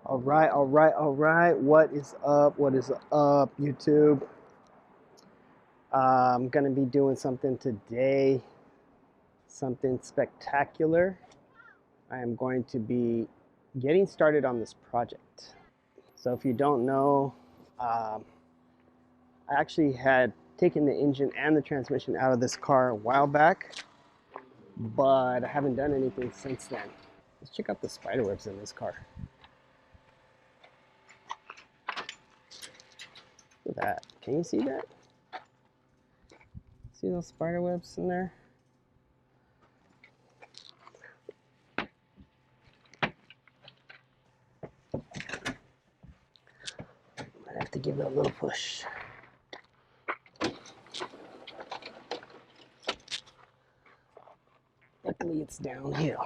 All right. What is up? What is up, YouTube? I'm gonna be doing something today, something spectacular. I am going to be getting started on this project. So if you don't know, I actually had taken the engine and the transmission out of this car a while back, but I haven't done anything since then. Let's check out the spider webs in this car. Look at that. Can you see that? See those spider webs in there? I have to give it a little push. Luckily it's downhill.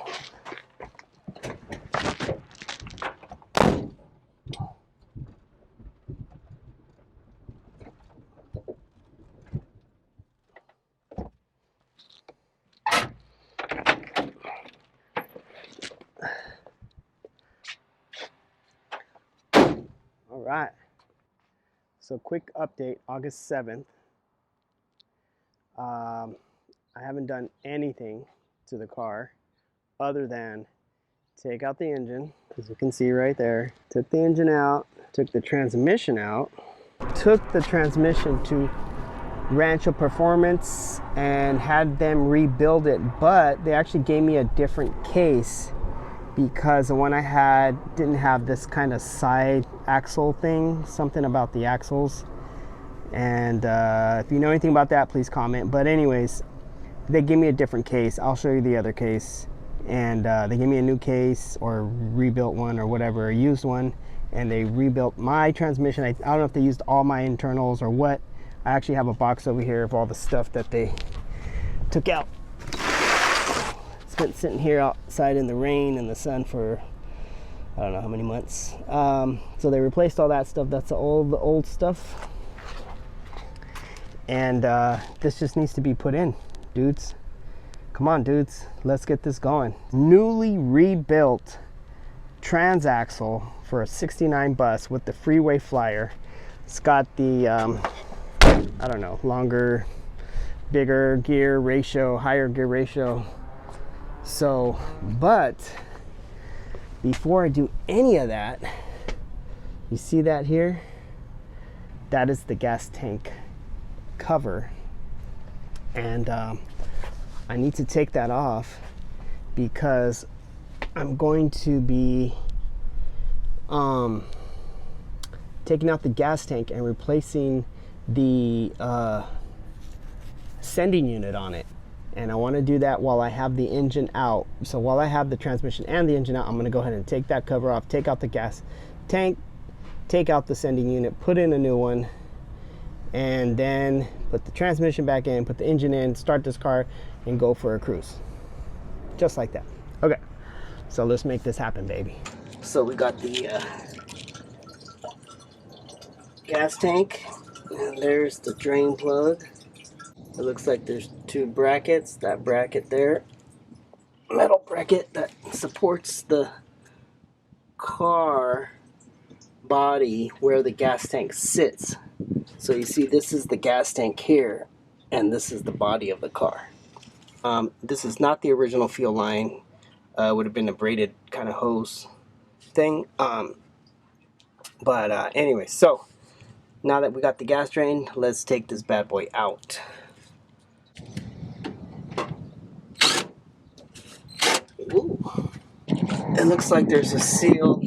All right. So quick update, August 7th. I haven't done anything to the car other than take out the engine, as you can see right there. Took the engine out, took the transmission out, took the transmission to Rancho Performance and had them rebuild it, but they actually gave me a different case because the one I had didn't have this kind of side axle thing, something about the axles. And if you know anything about that, please comment. But anyways, they gave me a different case. I'll show you the other case. And they gave me a new case or rebuilt one or whatever, a used one. And they rebuilt my transmission. I don't know if they used all my internals or what. I actually have a box over here of all the stuff that they took out. It's been sitting here outside in the rain and the sun for I don't know how many months. So they replaced all that stuff. That's the old stuff. And this just needs to be put in, dudes. Come on, dudes. Let's get this going. Newly rebuilt Transaxle for a 69 bus with the Freeway Flyer. It's got the, I don't know, longer, bigger gear ratio, higher gear ratio. So, but before I do any of that, you see that here? That is the gas tank cover. And I need to take that off because I'm going to be taking out the gas tank and replacing the sending unit on it. And I want to do that while I have the engine out. So while I have the transmission and the engine out, I'm going to go ahead and take that cover off, take out the gas tank, take out the sending unit, put in a new one, and then put the transmission back in, put the engine in, start this car, and go for a cruise. Just like that. Okay, so let's make this happen, baby. So we got the gas tank, and there's the drain plug. It looks like there's two brackets. That bracket there, metal bracket that supports the car body where the gas tank sits. So you see, this is the gas tank here, and this is the body of the car. This is not the original fuel line. Would have been a braided kind of hose thing. Anyway, so now that we got the gas drain, let's take this bad boy out. Ooh. It looks like there's a seal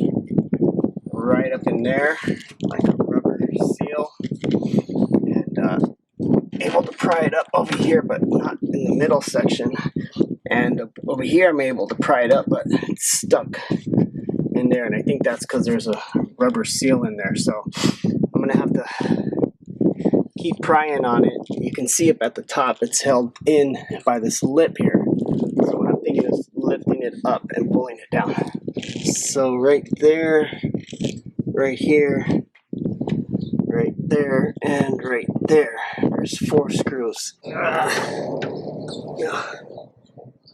right up in there, like a rubber seal, and able to pry it up over here, but not in the middle section. And over here I'm able to pry it up, but it's stuck in there, and I think that's because there's a rubber seal in there. So I'm gonna have to keep prying on it. You can see up at the top, it's held in by this lip here. So what I'm thinking is lifting it up and pulling it down. So right there, right here, right there, and right there. There's 4 screws.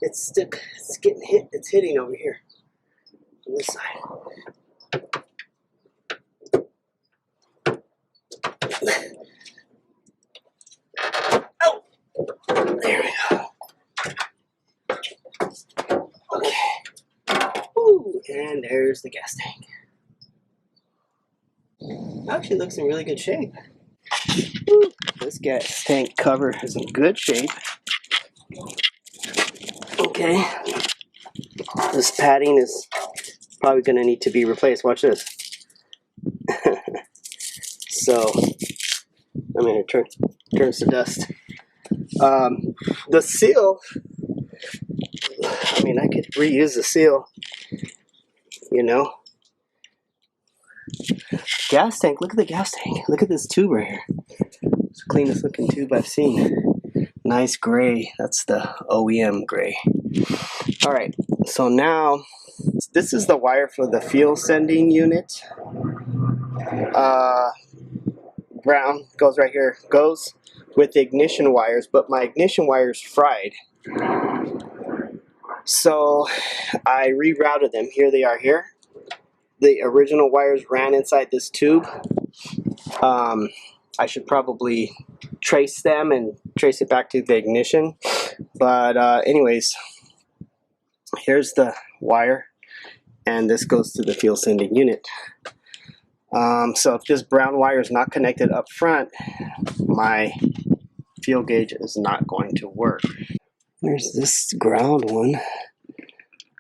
It's getting hit. It's hitting over here on this side. there's the gas tank. Actually looks in really good shape. Woo. This gas tank cover is in good shape. Okay. This padding is probably going to need to be replaced. Watch this. So, I mean, it turns to dust. The seal, I mean, I could reuse the seal, you know. Gas tank, look at the gas tank. Look at this tube right here. It's the cleanest looking tube I've seen. Nice gray. That's the OEM gray. All right, so now this is the wire for the fuel sending unit. Brown goes right here, goes with the ignition wires, but my ignition wires fried. So I rerouted them. Here they are here. The original wires ran inside this tube. I should probably trace them and trace it back to the ignition. But anyways, here's the wire, and this goes to the fuel sending unit. So if this brown wire is not connected up front, my fuel gauge is not going to work. There's this ground one.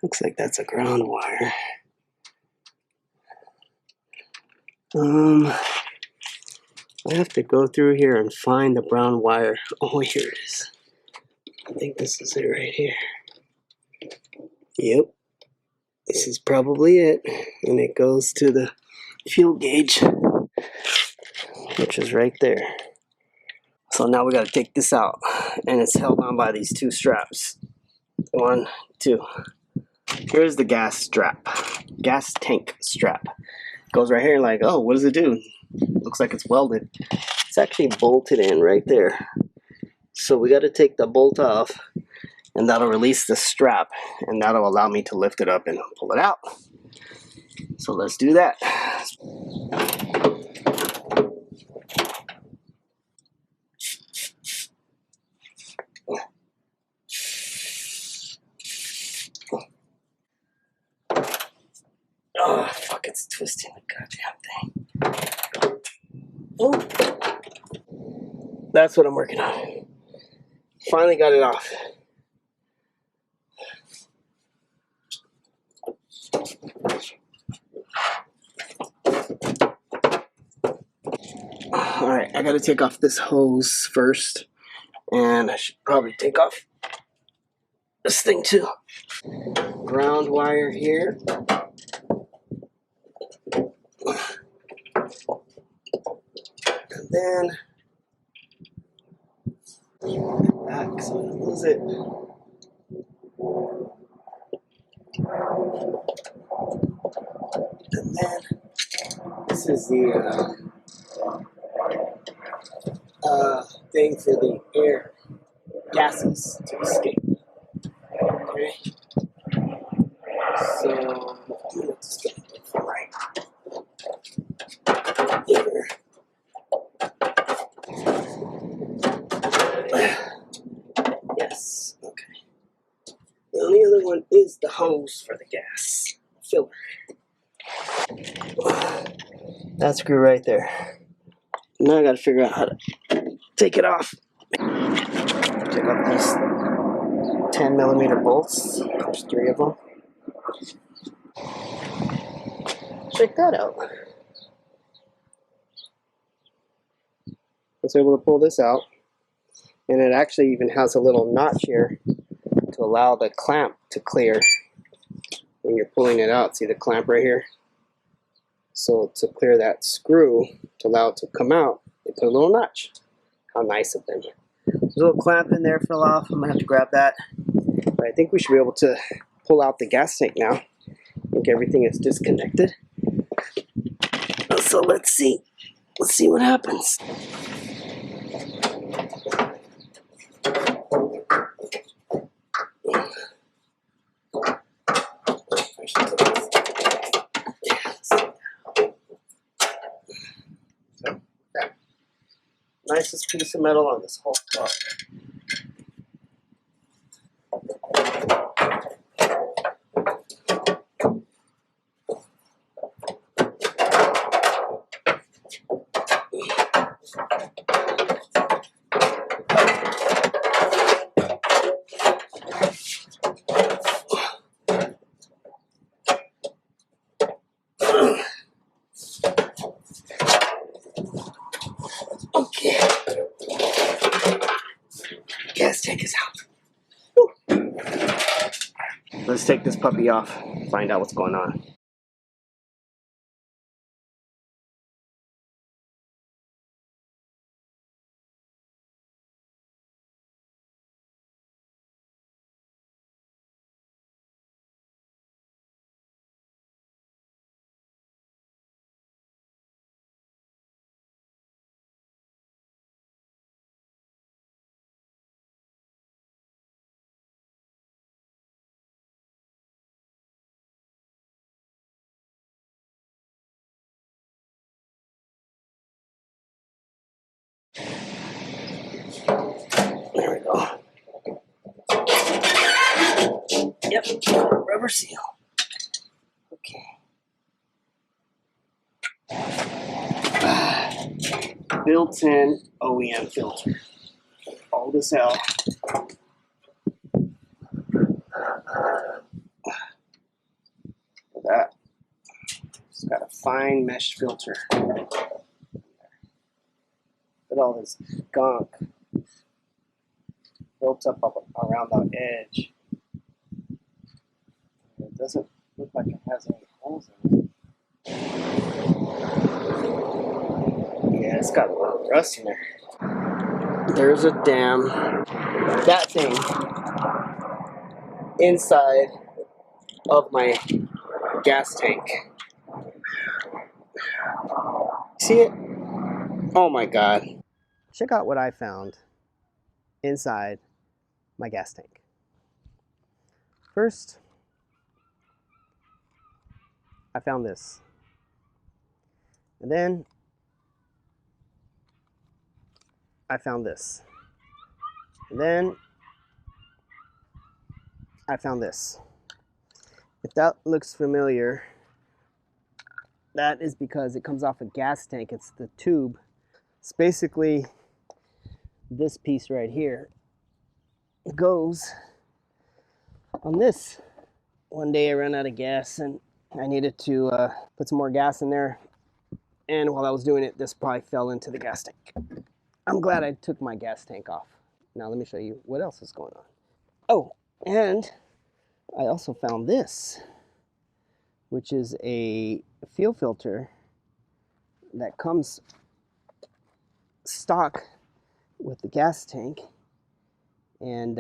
Looks like that's a ground wire. I have to go through here and find the brown wire. Oh, here it is. I think this is it right here. Yep. This is probably it. And it goes to the fuel gauge, which is right there. So now we got to take this out. And it's held on by these two straps. 1, 2. Here's the gas strap. Gas tank strap. Goes right here, like, oh, what does it do? Looks like it's welded. It's actually bolted in right there. So we got to take the bolt off, and that'll release the strap, and that'll allow me to lift it up and pull it out. So let's do that. Oh, fuck, it's twisting the goddamn thing. Oh. That's what I'm working on. Finally got it off. Alright, I gotta take off this hose first. And I should probably take off this thing too. Ground wire here. And then back so I don't lose it. And then this is the thing for the air gases to escape. Okay. So I'm gonna just get it from right here. Yes. Okay. The only other one is the hose for the gas filler. That screw right there. Now I gotta figure out how to take it off. Take off these 10mm bolts. There's 3 of them. Check that out. I was able to pull this out, and it actually even has a little notch here to allow the clamp to clear when you're pulling it out. See the clamp right here? So to clear that screw, to allow it to come out, they put a little notch. How nice of them. There's a little clamp in there fell off. I'm gonna have to grab that. But I think we should be able to pull out the gas tank now. I think everything is disconnected. So let's see. Let's see what happens. Nicest piece of metal on this whole car. Okay. Gas tank is out. Woo. Let's take this puppy off, find out what's going on. There we go. Yep, rubber seal. Okay. Built-in OEM filter. Old as hell. Look at that. It's got a fine mesh filter. Look at all this gunk built up around the edge. It doesn't look like it has any holes in it. Yeah, it's got a little rust in there. There's a damn, that thing inside of my gas tank. See it? Oh my God. Check out what I found inside my gas tank. First, I found this. And then I found this. And then I found this. If that looks familiar, that is because it comes off a gas tank. It's the tube. It's basically this piece right here. It goes on this. One day I ran out of gas and I needed to put some more gas in there. And while I was doing it, this probably fell into the gas tank. I'm glad I took my gas tank off. Now let me show you what else is going on. Oh, and I also found this, which is a fuel filter that comes stock with the gas tank. And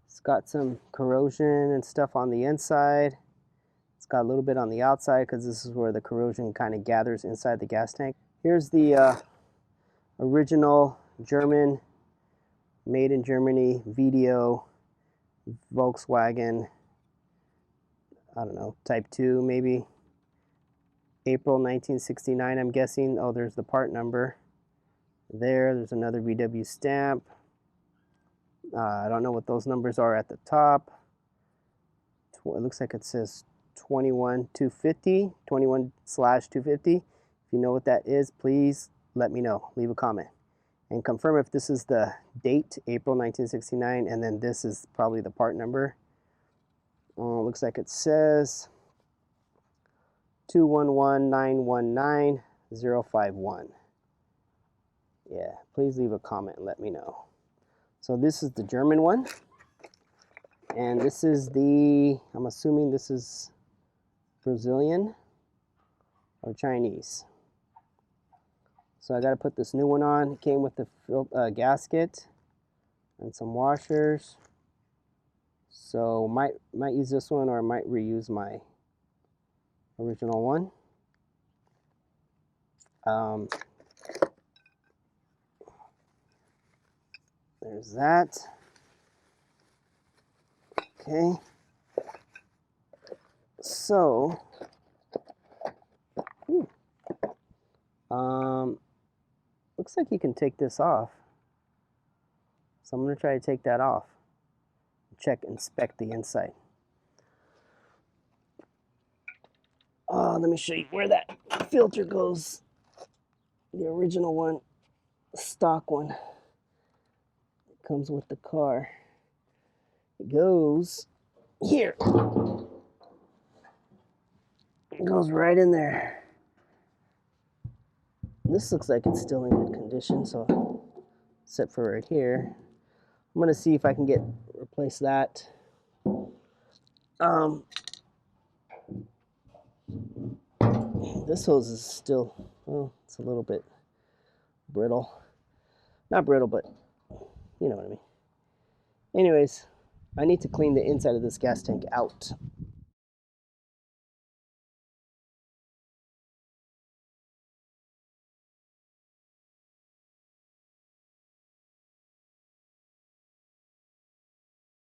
it's got some corrosion and stuff on the inside. It's got a little bit on the outside because this is where the corrosion kind of gathers inside the gas tank. Here's the original German, made in Germany, VDO, Volkswagen, I don't know, Type 2 maybe. April 1969, I'm guessing. Oh, there's the part number. There's another VW stamp. I don't know what those numbers are at the top. It looks like it says 21250, 21/250. If you know what that is, please let me know. Leave a comment and confirm if this is the date, April 1969, and then this is probably the part number. Looks like it says 211919051. Yeah, please leave a comment and let me know. So this is the German one. And this is the, I'm assuming this is Brazilian or Chinese. So I got to put this new one on. It came with the gasket and some washers. So might use this one, or I might reuse my original one. There's that. Okay. So, looks like you can take this off. So I'm going to try to take that off. Check, inspect the inside. Let me show you where that filter goes. The original one, the stock one, it comes with the car. It goes here. It It goes right in there. This looks like it's still in good condition, so except for right here. I'm gonna see if I can replace that. This hose is still, well, it's a little bit brittle. Not brittle, but you know what I mean. Anyways, I need to clean the inside of this gas tank out.